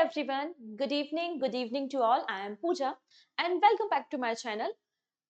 everyone, good evening to all. I am Pooja and welcome back to my channel.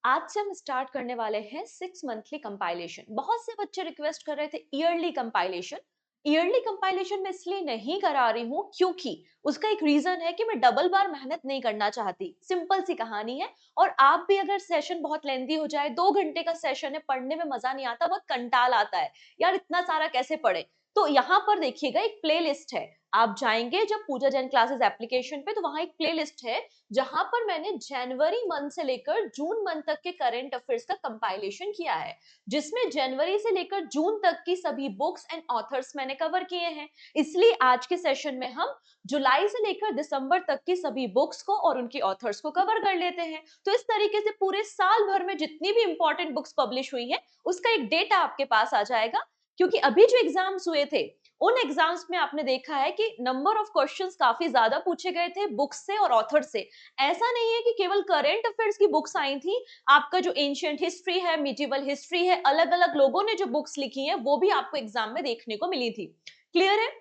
आज से हम start करने वाले हैं 6 मंथली कंपाइलेशन। बहुत से बच्चे रिक्वेस्ट कर रहे थे ईयरली कंपाइलेशन। ईयरली कंपाइलेशन मैं इसलिए नहीं करा रही हूँ क्योंकि उसका एक रीजन है कि मैं डबल बार मेहनत नहीं करना चाहती। सिंपल सी कहानी है। और आप भी अगर सेशन बहुत लेंथी हो जाए, 2 घंटे का सेशन है, पढ़ने में मजा नहीं आता, बहुत कंटाल आता है यार, इतना सारा कैसे पढ़े। तो यहाँ पर देखिएगा एक प्ले लिस्ट है। आप जाएंगे जब पूजा जैन क्लासेस एप्लीकेशन पे, तो वहां एक प्ले लिस्ट है जहां पर मैंने जनवरी मंथ से लेकर जून मंथ तक के करंट अफेयर्स का कंपाइलेशन किया है, जिसमें जनवरी से लेकर जून तक की सभी बुक्स एंड ऑथर्स मैंने कवर किए हैं। इसलिए आज के सेशन में हम जुलाई से लेकर दिसंबर तक की सभी बुक्स को और उनकी ऑथर्स को कवर कर लेते हैं। तो इस तरीके से पूरे साल भर में जितनी भी इंपॉर्टेंट बुक्स पब्लिश हुई हैं उसका एक डेटा आपके पास आ जाएगा। क्योंकि अभी जो एग्जाम्स हुए थे उन एग्जाम्स में आपने देखा है कि नंबर ऑफ क्वेश्चंस काफी ज्यादा पूछे गए थे बुक्स से और ऑथर से। ऐसा नहीं है कि केवल करंट अफेयर्स की बुक्स आई थी, आपका जो एंशिएंट हिस्ट्री है, मिडिवल हिस्ट्री है, अलग अलग लोगों ने जो बुक्स लिखी है वो भी आपको एग्जाम में देखने को मिली थी। क्लियर है?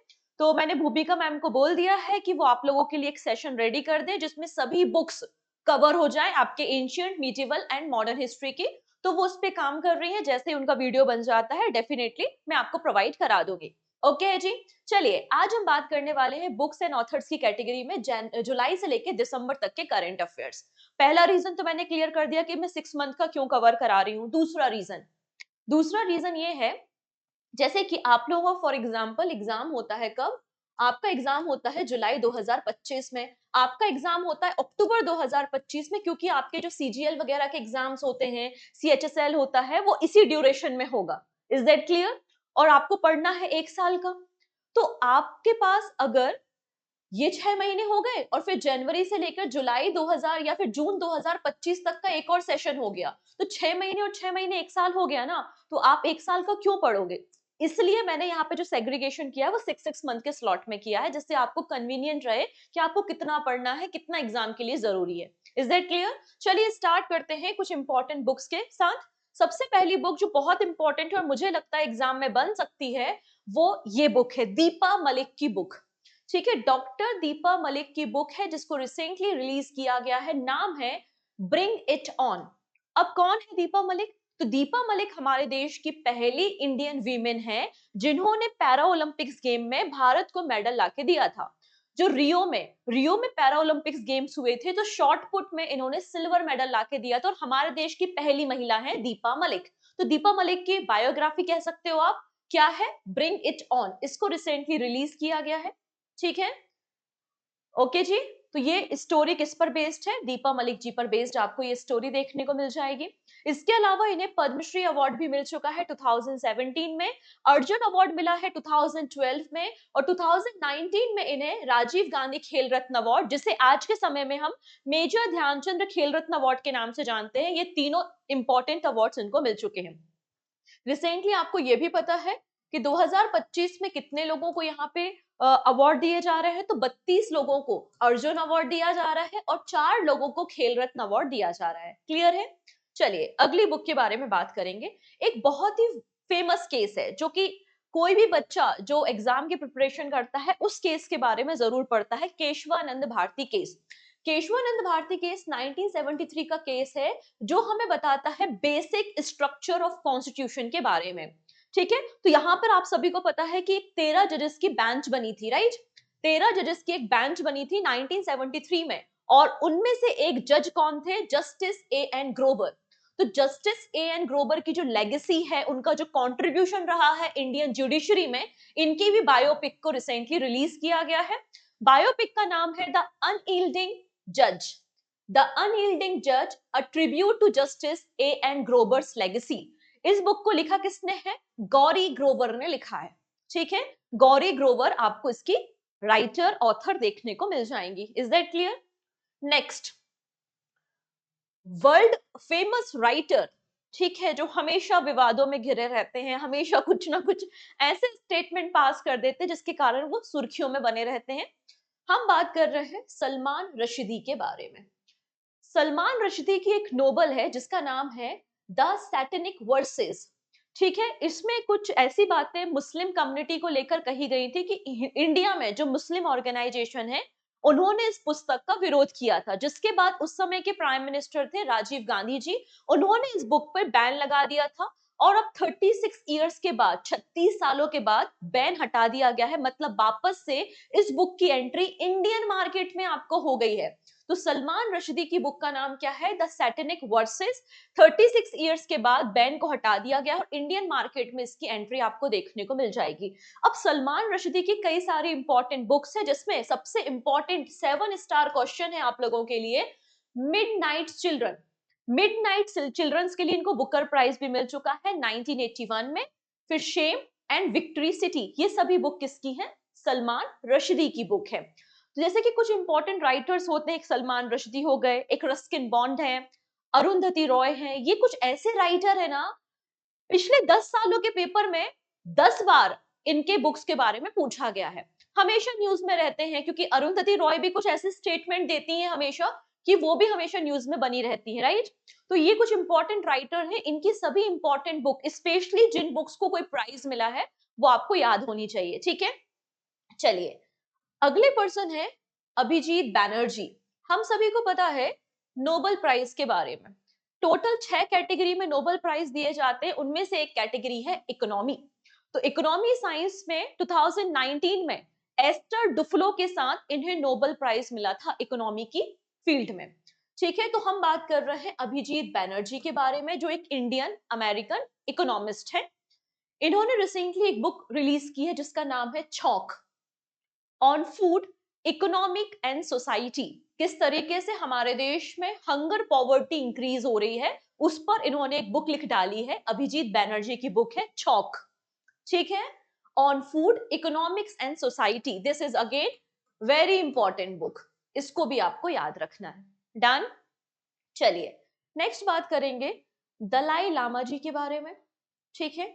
तो मैंने भूमिका मैम को बोल दिया है कि वो आप लोगों के लिए एक सेशन रेडी कर दे जिसमें सभी बुक्स कवर हो जाए आपके ancient, medieval and modern history की। तो वो उस पे काम कर रही है, जैसे उनका वीडियो बन जाता है डेफिनेटली मैं आपको प्रोवाइड करा दूंगी। ओके है जी। चलिए आज हम बात करने वाले हैं बुक्स एंड ऑथर्स की कैटेगरी में जुलाई से लेकर दिसंबर तक के करंट अफेयर्स। पहला रीजन तो मैंने क्लियर कर दिया कि मैं 6 मंथ का क्यों कवर करा रही हूँ। दूसरा रीजन ये है, जैसे कि आप लोगों का फॉर एग्जाम्पल एग्जाम होता है कब? आपका एग्जाम होता है जुलाई 2025 में, आपका एग्जाम होता है अक्टूबर 2025 में, क्योंकि आपके जो सीजीएल वगैरह के एग्जाम्स होते हैं, सीएचएसएल होता है, वो इसी ड्यूरेशन में होगा। Is that clear? और आपको पढ़ना है 1 साल का। तो आपके पास अगर ये 6 महीने हो गए और फिर जनवरी से लेकर जुलाई 2000 या फिर जून 2025 तक का एक और सेशन हो गया, तो 6 महीने और 6 महीने 1 साल हो गया ना। तो आप 1 साल का क्यों पढ़ोगे? इसलिए मैंने यहाँ पे जो सेग्रीगेशन किया है वो 6 मंथ के स्लॉट में किया है, जिससे आपको कन्वीनियंट रहे कि आपको कितना पढ़ना है, कितना एग्जाम के लिए जरूरी है। Is that clear? चलिए स्टार्ट करते हैं कुछ इंपॉर्टेंट बुक्स के साथ। सबसे पहली बुक जो बहुत इंपॉर्टेंट है और मुझे लगता है एग्जाम में बन सकती है, वो ये बुक है, दीपा मलिक की बुक। ठीक है, डॉक्टर दीपा मलिक की बुक है जिसको रिसेंटली रिलीज किया गया है। नाम है ब्रिंग इट ऑन। अब कौन है दीपा मलिक? तो दीपा मलिक हमारे देश की पहली इंडियन वीमेन है जिन्होंने पैरा ओलंपिक्स गेम में भारत को मेडल लाके दिया था। जो रियो में पैरा ओलंपिक्स गेम्स हुए थे, तो शॉर्ट पुट में इन्होंने सिल्वर मेडल लाके दिया था और हमारे देश की पहली महिला है दीपा मलिक। तो दीपा मलिक की बायोग्राफी कह सकते हो आप। क्या है? Bring it on. इसको रिसेंटली रिलीज किया गया है। ठीक है, ओके जी। तो ये स्टोरी किस पर बेस्ड है? दीपा मलिक जी पर बेस्ड आपको ये स्टोरी देखने को मिल जाएगी। इसके अलावा इन्हें पद्मश्री अवार्ड भी मिल चुका है 2017 में, अर्जुन अवार्ड मिला है 2012 में, और 2019 में इन्हें राजीव गांधी खेल रत्न अवार्ड, जिसे आज के समय में हम मेजर ध्यानचंद खेल रत्न अवार्ड के नाम से जानते हैं, ये तीनों इंपॉर्टेंट अवार्ड्स इनको मिल चुके हैं। रिसेंटली आपको ये भी पता है कि 2025 में कितने लोगों को यहाँ पे अवार्ड दिए जा रहे हैं? तो 32 लोगों को अर्जुन अवार्ड दिया जा रहा है और 4 लोगों को खेल रत्न अवार्ड दिया जा रहा है। क्लियर है? चलिए अगली बुक के बारे में बात करेंगे। एक बहुत ही फेमस केस है जो कि कोई भी बच्चा जो एग्जाम की प्रिपरेशन करता है उस केस के बारे में जरूर पढ़ता है, केशवानंद भारती केस। केशवानंद भारती केस 1973 का केस है जो हमें बताता है बेसिक स्ट्रक्चर ऑफ कॉन्स्टिट्यूशन के बारे में। ठीक है, तो यहाँ पर आप सभी को पता है कि 13 जजेस की बेंच बनी थी, राइट? 13 जजेस की एक बेंच बनी थी 1973 में, और उनमें से एक जज कौन थे? Justice A N Grover. तो जस्टिस ए एन ग्रोवर की जो लेगेसी है, उनका जो कंट्रीब्यूशन रहा है इंडियन जुडिशरी में, इनकी भी बायोपिक को रिसेंटली रिलीज किया गया है। बायोपिक का नाम है द अनयील्डिंग जज। द अनयील्डिंग जज, a tribute to justice A N growers legacy. इस बुक को लिखा किसने है? गौरी ग्रोवर ने लिखा है। ठीक है, गौरी ग्रोवर आपको इसकी राइटर ऑथर देखने को मिल जाएंगी। Is that clear? Next, world famous writer, ठीक है, जो हमेशा विवादों में घिरे रहते हैं, हमेशा कुछ ना कुछ ऐसे स्टेटमेंट पास कर देते हैं जिसके कारण वो सुर्खियों में बने रहते हैं। हम बात कर रहे हैं सलमान रशिदी के बारे में। सलमान रशिदी की एक नोवेल है जिसका नाम है द सैटेनिक वर्सेस। ठीक है, इसमें कुछ ऐसी बातें मुस्लिम कम्युनिटी को लेकर कही गई थी कि इंडिया में जो मुस्लिम ऑर्गेनाइजेशन है उन्होंने इस पुस्तक का विरोध किया था, जिसके बाद उस समय के प्राइम मिनिस्टर थे राजीव गांधी जी। उन्होंने इस बुक पर बैन लगा दिया था और अब 36 इयर्स के बाद, 36 सालों के बाद बैन हटा दिया गया है। मतलब वापस से इस बुक की एंट्री इंडियन मार्केट में आपको हो गई है। तो सलमान रश्दी की बुक का नाम क्या है? The satanic versus. 36 इयर्स के बाद बैन को हटा दिया गया और इंडियन मार्केट में इसकी एंट्री आपको देखने को मिल जाएगी। अब सलमान रश्दी की कई सारी इंपॉर्टेंट बुक्स है, जिसमें सबसे इंपॉर्टेंट 7 स्टार क्वेश्चन है आप लोगों के लिए, मिडनाइट चिल्ड्रन। मिडनाइट चिल्ड्रंस के लिए इनको बुकर प्राइज भी मिल चुका है 1981 में। फिर शेम एंड विक्ट्री सिटी, ये सभी बुक किसकी हैं? सलमान रश्दी की बुक है। तो जैसे कि कुछ इंपॉर्टेंट राइटर्स होते हैं, एक सलमान रश्दी हो गए, एक रस्किन बॉन्ड है, अरुंधति रॉय है, ये कुछ ऐसे राइटर है ना, पिछले 10 सालों के पेपर में 10 बार इनके बुक्स के बारे में पूछा गया है, हमेशा न्यूज में रहते हैं, क्योंकि अरुंधति रॉय भी कुछ ऐसे स्टेटमेंट देती हैं हमेशा कि वो भी हमेशा न्यूज में बनी रहती है, राइट। तो ये कुछ इंपॉर्टेंट राइटर हैं, इनकी सभी इंपॉर्टेंट बुक, स्पेशली जिन बुक्स को कोई प्राइज मिला है, वो आपको याद होनी चाहिए, ठीक है। चलिए, अगले पर्सन है अभिजीत बैनर्जी। हम सभी को पता है नोबेल प्राइज के बारे में, टोटल 6 कैटेगरी में नोबेल प्राइज दिए जाते हैं, उनमें से एक कैटेगरी है इकोनॉमी। तो इकोनॉमी साइंस में 2019 में एस्टर डुफ्लो के साथ इन्हें नोबेल प्राइज मिला था इकोनॉमी की फील्ड में, ठीक है। तो हम बात कर रहे हैं अभिजीत बैनर्जी के बारे में, जो एक इंडियन अमेरिकन इकोनॉमिस्ट है। इन्होंने रिसेंटली एक बुक रिलीज की है जिसका नाम है छौंक, on food, economic and society. किस तरीके से हमारे देश में हंगर पॉवर्टी इंक्रीज हो रही है, उस पर इन्होंने एक बुक लिख डाली है। अभिजीत बैनर्जी की बुक है छौक, ठीक है, on food, economics and society. This is again very important book, इसको भी आपको याद रखना है। डन। चलिए, नेक्स्ट बात करेंगे दलाई लामा जी के बारे में, ठीक है।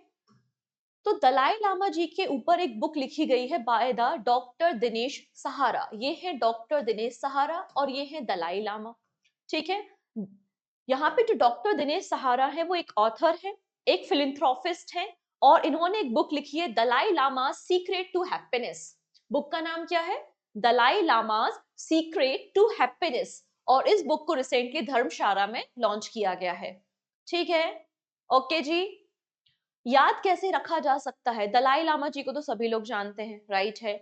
तो दलाई लामा जी के ऊपर एक बुक लिखी गई है बाय द डॉक्टर दिनेश सहारा। ये है डॉक्टर दिनेश सहारा और ये है दलाई लामा, ठीक है। यहाँ पे जो डॉक्टर दिनेश सहारा है वो एक ऑथर है, एक फिलिंथ्रोपिस्ट है, और इन्होंने एक बुक लिखी है Dalai Lama secret to happiness. Book का नाम क्या है? Dalai Lama's secret to happiness. और इस बुक को रिसेंटली धर्मशाला में लॉन्च किया गया है, ठीक है। ओके जी, याद कैसे रखा जा सकता है? दलाई लामा जी को तो सभी लोग जानते हैं, राइट है।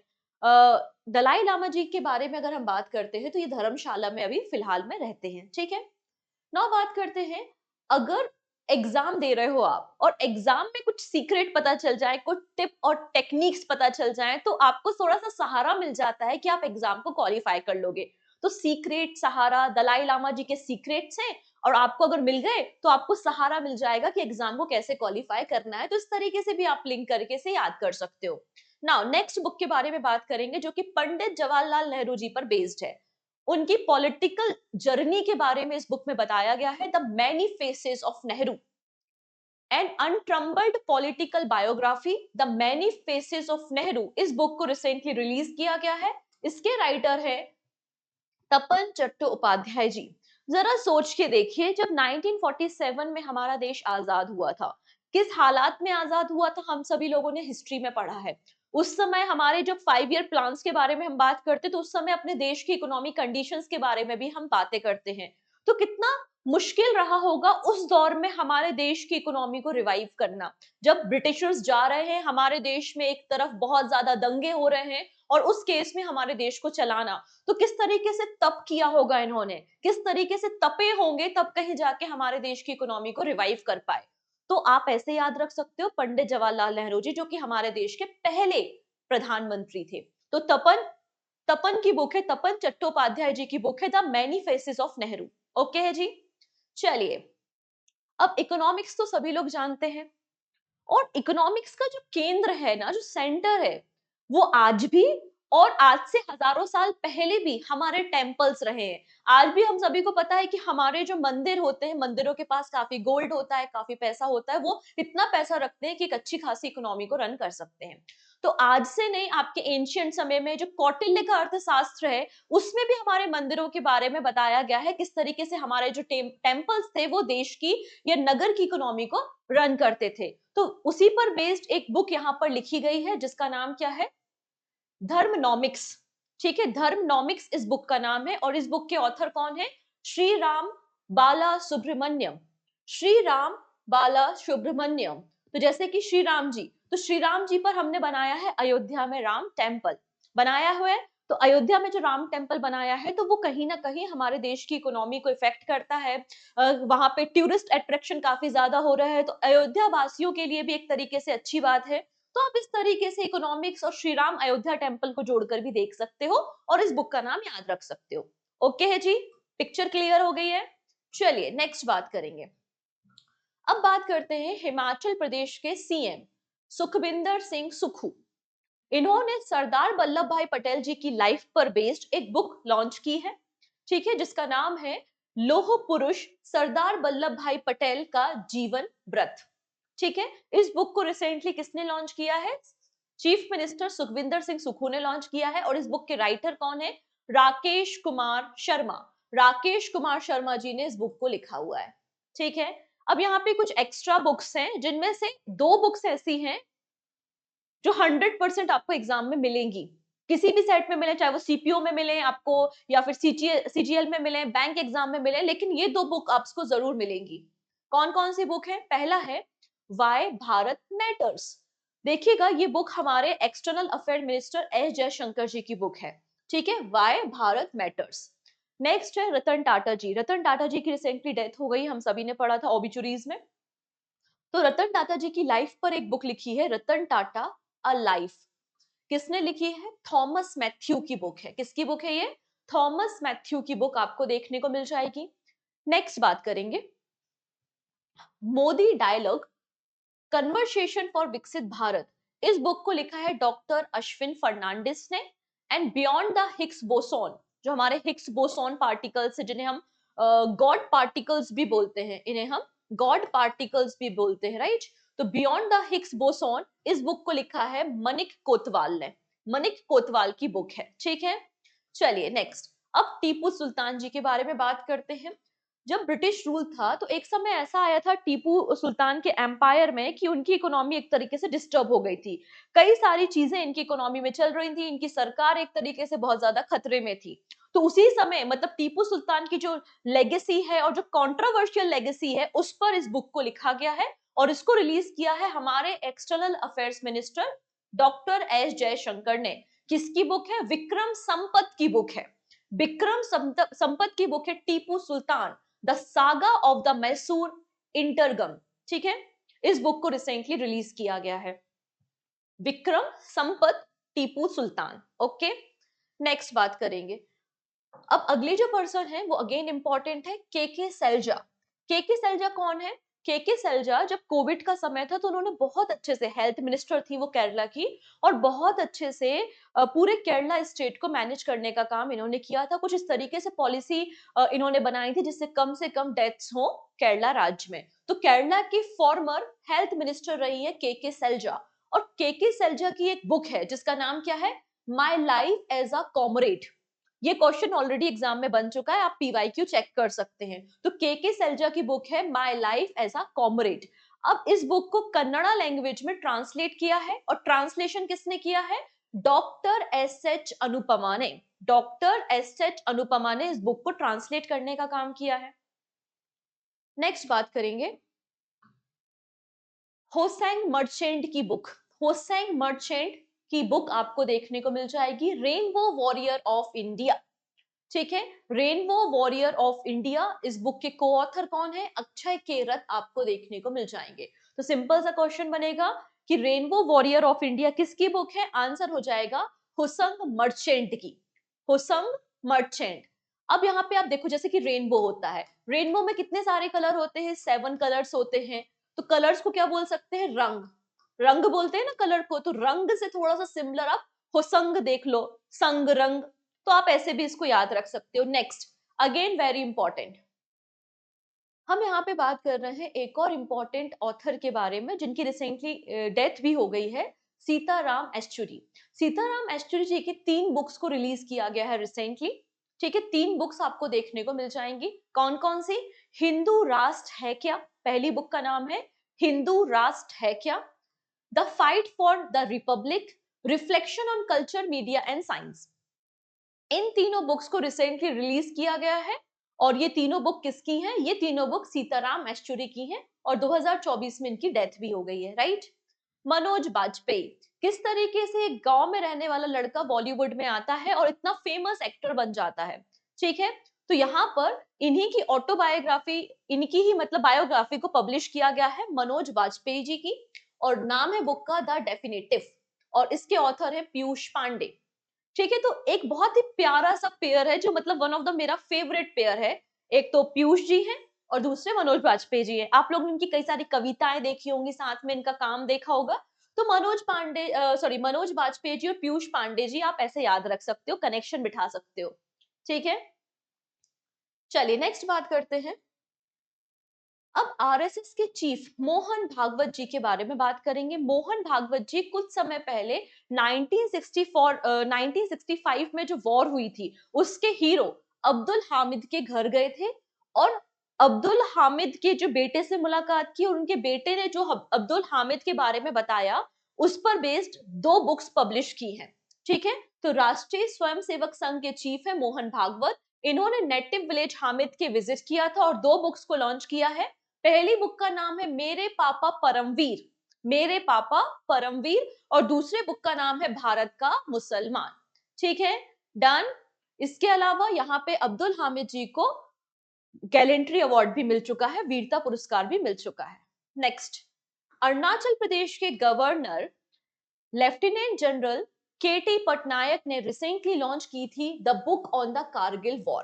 दलाई लामा जी के बारे में अगर हम बात करते हैं तो ये धर्मशाला में अभी फिलहाल में रहते हैं, ठीक है। नाउ बात करते हैं, अगर एग्जाम दे रहे हो आप और एग्जाम में कुछ सीक्रेट पता चल जाए, कुछ टिप और टेक्निक्स पता चल जाए, तो आपको थोड़ा सा सहारा मिल जाता है कि आप एग्जाम को क्वालिफाई कर लोगे। तो सीक्रेट सहारा दलाई लामा जी के सीक्रेट्स हैं, और आपको अगर मिल गए तो आपको सहारा मिल जाएगा कि एग्जाम को कैसे क्वालिफाई करना है। तो इस तरीके से भी आप लिंक करके से याद कर सकते हो। नाउ नेक्स्ट बुक के बारे में बात करेंगे, जो कि पंडित जवाहरलाल नेहरू जी पर बेस्ड है। उनकी पॉलिटिकल जर्नी के बारे में इस बुक में बताया गया है, the many faces of Nehru, an untrammelled political biography, the many faces of Nehru. इस बुक को रिसेंटली रिलीज किया गया है। इसके राइटर है तपन चट्टोपाध्याय जी। जरा सोच के देखिए, जब 1947 में हमारा देश आजाद हुआ था, किस हालात में आजाद हुआ था, हम सभी लोगों ने हिस्ट्री में पढ़ा है। उस समय हमारे जब 5 ईयर प्लान्स के बारे में हम बात करते, तो उस समय अपने देश की इकोनॉमिक कंडीशंस के बारे में भी हम बातें करते हैं। तो कितना मुश्किल रहा होगा उस दौर में हमारे देश की इकोनॉमी को रिवाइव करना, जब ब्रिटिशर्स जा रहे हैं, हमारे देश में एक तरफ बहुत ज्यादा दंगे हो रहे हैं, और उस केस में हमारे देश को चलाना। तो किस तरीके से तप किया होगा इन्होंने, किस तरीके से तपे होंगे, तब कहीं जाके हमारे देश की इकोनॉमी को रिवाइव कर पाए। तो आप ऐसे याद रख सकते हो, पंडित जवाहरलाल नेहरू जी, जो कि हमारे देश के पहले प्रधानमंत्री थे। तो तपन तपन की बुक है, तपन चट्टोपाध्याय जी की बुक है the many faces of Nehru. Okay है जी। चलिए, अब इकोनॉमिक्स तो सभी लोग जानते हैं, और इकोनॉमिक्स का जो केंद्र है ना, जो सेंटर है, वो आज भी और आज से हजारों साल पहले भी हमारे टेम्पल्स रहे हैं। आज भी हम सभी को पता है कि हमारे जो मंदिर होते हैं, मंदिरों के पास काफी गोल्ड होता है, काफी पैसा होता है, वो इतना पैसा रखते हैं कि एक अच्छी खासी इकोनॉमी को रन कर सकते हैं। तो आज से नहीं, आपके एंशियंट समय में जो कौटिल्य का अर्थशास्त्र है, उसमें भी हमारे मंदिरों के बारे में बताया गया है, किस तरीके से हमारे जो टेम्पल्स थे वो देश की या नगर की इकोनॉमी को रन करते थे। तो उसी पर बेस्ड एक बुक यहाँ पर लिखी गई है, जिसका नाम क्या है? धर्मनॉमिक्स। ठीक है, धर्मनॉमिक्स इस बुक का नाम है और इस बुक के ऑथर कौन है? श्री राम बाला सुब्रमण्यम। श्री राम बाला सुब्रमण्यम। तो जैसे कि श्री राम जी, तो श्री राम जी पर हमने बनाया है अयोध्या में राम टेम्पल बनाया हुआ है। तो अयोध्या में जो राम टेम्पल बनाया है तो वो कहीं ना कहीं हमारे देश की इकोनॉमी को इफेक्ट करता है। वहां पे टूरिस्ट अट्रैक्शन काफी ज्यादा हो रहा है, तो अयोध्या वासियों के लिए भी एक तरीके से अच्छी बात है। तो आप इस तरीके से इकोनॉमिक्स और श्री राम अयोध्या टेम्पल को जोड़कर भी देख सकते हो और इस बुक का नाम याद रख सकते हो। ओके है जी, पिक्चर क्लियर हो गई है। चलिए नेक्स्ट बात करेंगे। अब बात करते हैं हिमाचल प्रदेश के सीएम सुखविंदर सिंह सुक्खू। इन्होंने सरदार वल्लभ भाई पटेल जी की लाइफ पर बेस्ड एक बुक लॉन्च की है, ठीक है, जिसका नाम है लोह पुरुष सरदार वल्लभ भाई पटेल का जीवन व्रत। ठीक है, इस बुक को रिसेंटली किसने लॉन्च किया है? चीफ मिनिस्टर सुखविंदर सिंह सुक्खू ने लॉन्च किया है और इस बुक के राइटर कौन है? राकेश कुमार शर्मा। राकेश कुमार शर्मा जी ने इस बुक को लिखा हुआ है। ठीक है, अब यहाँ पे कुछ एक्स्ट्रा बुक्स हैं जिनमें से दो बुक्स ऐसी हैं जो 100% आपको एग्जाम में मिलेंगी, किसी भी सेट में मिले, चाहे वो सीपीओ में मिले आपको या फिर सीजीएल में मिले, बैंक एग्जाम में मिले, लेकिन ये दो बुक आपको जरूर मिलेंगी। कौन कौन सी बुक है? पहला है वाई भारत मैटर्स। देखिएगा, ये बुक हमारे external affair minister S Jaishankar ji की बुक है। ठीक है, वाई भारत मैटर्स। नेक्स्ट है रतन टाटा जी। रतन टाटा जी की रिसेंटली डेथ हो गई, हम सभी ने पढ़ा था ओबिचुरीज में। तो रतन टाटा जी की लाइफ पर एक बुक लिखी है, रतन टाटा अ लाइफ। किसने लिखी है? थॉमस मैथ्यू की बुक है। किसकी बुक है ये? थॉमस मैथ्यू की बुक आपको देखने को मिल जाएगी। नेक्स्ट बात करेंगे मोदी डायलॉग कन्वर्सेशन फॉर विकसित भारत। इस बुक को लिखा है डॉक्टर अश्विन फर्नांडिस ने। And beyond the Higgs boson, जो हमारे हिग्स बोसोन पार्टिकल्स है, जिन्हें हम गॉड पार्टिकल्स भी बोलते हैं, इन्हें हम गॉड पार्टिकल्स भी बोलते हैं, राइट? तो बियॉन्ड द हिग्स बोसोन इस बुक को लिखा है मनिक कोतवाल ने। मनिक कोतवाल की बुक है। ठीक है, चलिए नेक्स्ट। अब टीपू सुल्तान जी के बारे में बात करते हैं। जब ब्रिटिश रूल था तो एक समय ऐसा आया था टीपू सुल्तान के एम्पायर में कि उनकी इकोनॉमी एक तरीके से डिस्टर्ब हो गई थी। कई सारी चीजें इनकी इकोनॉमी में चल रही थी, इनकी सरकार एक तरीके से बहुत ज्यादा खतरे में थी। तो उसी समय मतलब टीपू सुल्तान की जो लेगेसी है और जो कंट्रोवर्शियल लेगेसी है उस पर इस बुक को लिखा गया है और इसको रिलीज किया है हमारे external affairs minister doctor S Jaishankar ने। किसकी बुक है? विक्रम संपत की बुक है। विक्रम संपत की बुक है Tipu Sultan the saga of the Mysore interregnum. ठीक है, इस बुक को रिसेंटली रिलीज किया गया है। विक्रम संपत टीपू सुल्तान। ओके, नेक्स्ट बात करेंगे। अब अगली जो पर्सन है वो अगेन इंपॉर्टेंट है, के सैलजा। के सैलजा कौन है? के सैलजा जब कोविड का समय था तो उन्होंने बहुत अच्छे से, हेल्थ मिनिस्टर थी वो केरला की, और बहुत अच्छे से पूरे केरला स्टेट को मैनेज करने का काम इन्होंने किया था। कुछ इस तरीके से पॉलिसी इन्होंने बनाई थी जिससे कम से कम डेथ्स हो केरला राज्य में। तो केरला की फॉर्मर हेल्थ मिनिस्टर रही है के सैलजा, और के सैलजा की एक बुक है जिसका नाम क्या है? My life as a comrade. ये क्वेश्चन ऑलरेडी एग्जाम में बन चुका है, आप पीवाईक्यू चेक कर सकते हैं। तो के सैलजा की बुक है my life as a comrade. अब इस बुक को कन्नड़ा लैंग्वेज में ट्रांसलेट किया है और ट्रांसलेशन किसने किया है? डॉक्टर एस एच अनुपमा ने। डॉक्टर एस एच अनुपमा ने इस बुक को ट्रांसलेट करने का काम किया है। नेक्स्ट बात करेंगे होसेंग मर्चेंट की बुक। होसेंग मर्चेंट की बुक आपको देखने को मिल जाएगी, रेनबो वॉरियर ऑफ इंडिया। ठीक है, रेनबो वॉरियर ऑफ इंडिया। इस बुक के को ऑथर कौन है? अक्षय केरत आपको देखने को मिल जाएंगे। तो सिंपल सा क्वेश्चन बनेगा कि रेनबो वॉरियर ऑफ इंडिया किसकी बुक है? आंसर हो जाएगा हुसंग मर्चेंट की। हुसंग मर्चेंट। अब यहाँ पे आप देखो, जैसे कि रेनबो होता है, रेनबो में कितने सारे कलर होते हैं? 7 कलर्स होते हैं। तो कलर्स को क्या बोल सकते हैं? रंग। रंग बोलते हैं ना कलर को, तो रंग से थोड़ा सा सिमिलर आप हुसंग देख लो, संग रंग। तो आप ऐसे भी इसको याद रख सकते हो। नेक्स्ट, अगेन वेरी इंपॉर्टेंट, हम यहाँ पे बात कर रहे हैं एक और इंपॉर्टेंट ऑथर के बारे में जिनकी रिसेंटली डेथ भी हो गई है, सीताराम येचुरी। सीताराम येचुरी जी की 3 बुक्स को रिलीज किया गया है रिसेंटली। ठीक है, 3 बुक्स आपको देखने को मिल जाएंगी। कौन कौन सी? हिंदू राष्ट्र है क्या, पहली बुक का नाम है हिंदू राष्ट्र है क्या। The fight for the republic, reflection on culture media and science. इन तीनों बुक्स को रिसेंटली रिलीज किया गया है और ये तीनों बुक किसकी हैं? ये तीनों बुक सीताराम येचुरी की हैं और 2024 में इनकी डेथ भी हो गई है, राइट? मनोज बाजपेयी किस तरीके से एक गांव में रहने वाला लड़का बॉलीवुड में आता है और इतना फेमस एक्टर बन जाता है, ठीक है? तो यहाँ पर इन्हीं की ऑटोबायोग्राफी, इनकी ही मतलब बायोग्राफी को पब्लिश किया गया है मनोज बाजपेयी जी की, और नाम है बुक का द डेफिनेटिव, और इसके ऑथर है पीयूष पांडे, ठीक है? तो एक बहुत ही प्यारा सा पेयर है जो मतलब वन ऑफ द मेरा फेवरेट पेयर है। एक तो पीयूष जी हैं और दूसरे मनोज बाजपेयी जी हैं। आप लोग इनकी कई सारी कविताएं देखी होंगी, साथ में इनका काम देखा होगा। तो मनोज बाजपेयी जी और पीयूष पांडे जी आप ऐसे याद रख सकते हो, कनेक्शन बिठा सकते हो, ठीक है? चलिए नेक्स्ट बात करते हैं। अब आरएसएस के चीफ मोहन भागवत जी के बारे में बात करेंगे। मोहन भागवत जी कुछ समय पहले 1965 में जो वॉर हुई थी उसके हीरो अब्दुल हामिद के घर गए थे और अब्दुल हामिद के जो बेटे से मुलाकात की और उनके बेटे ने जो अब्दुल हामिद के बारे में बताया उस पर बेस्ड 2 बुक्स पब्लिश की हैं, ठीक है? तो राष्ट्रीय स्वयंसेवक संघ के चीफ है मोहन भागवत। इन्होंने नेटिव विलेज हामिद के विजिट किया था और 2 बुक्स को लॉन्च किया है। पहली बुक का नाम है मेरे पापा परमवीर, मेरे पापा परमवीर, और दूसरे बुक का नाम है भारत का मुसलमान, ठीक है? डन। इसके अलावा यहाँ पे अब्दुल हामिद जी को गैलेंट्री अवार्ड भी मिल चुका है, वीरता पुरस्कार भी मिल चुका है। नेक्स्ट, अरुणाचल प्रदेश के गवर्नर लेफ्टिनेंट जनरल के टी पटनायक ने रिसेंटली लॉन्च की थी the book on the Kargil war.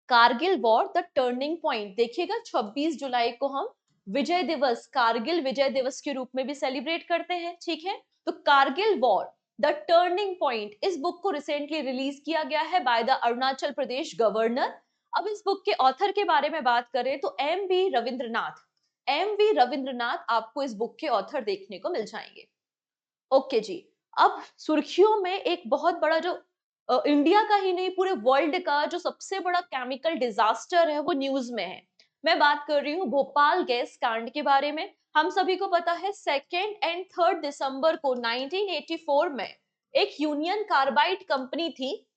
Kargil war the turning point, देखिएगा 26 जुलाई को हम विजय दिवस, कारगिल विजय दिवस के रूप में भी सेलिब्रेट करते हैं, ठीक है? तो Kargil war the turning point, इस बुक को रिसेंटली रिलीज किया गया है by the Arunachal Pradesh governor. अब इस बुक के ऑथर के बारे में बात करें तो एम वी रविंद्रनाथ आपको इस बुक के ऑथर देखने को मिल जाएंगे। ओके जी। अब सुर्खियों में एक बहुत बड़ा जो इंडिया का ही नहीं पूरे वर्ल्ड का जो सबसे बड़ा केमिकल डिजास्टर है वो न्यूज में है। मैं बात कर रही हूँ भोपाल गैस कांड के बारे में। हम सभी को पता है 2 एंड 3 दिसंबर को 1984 में एक यूनियन कार्बाइड कंपनी थी,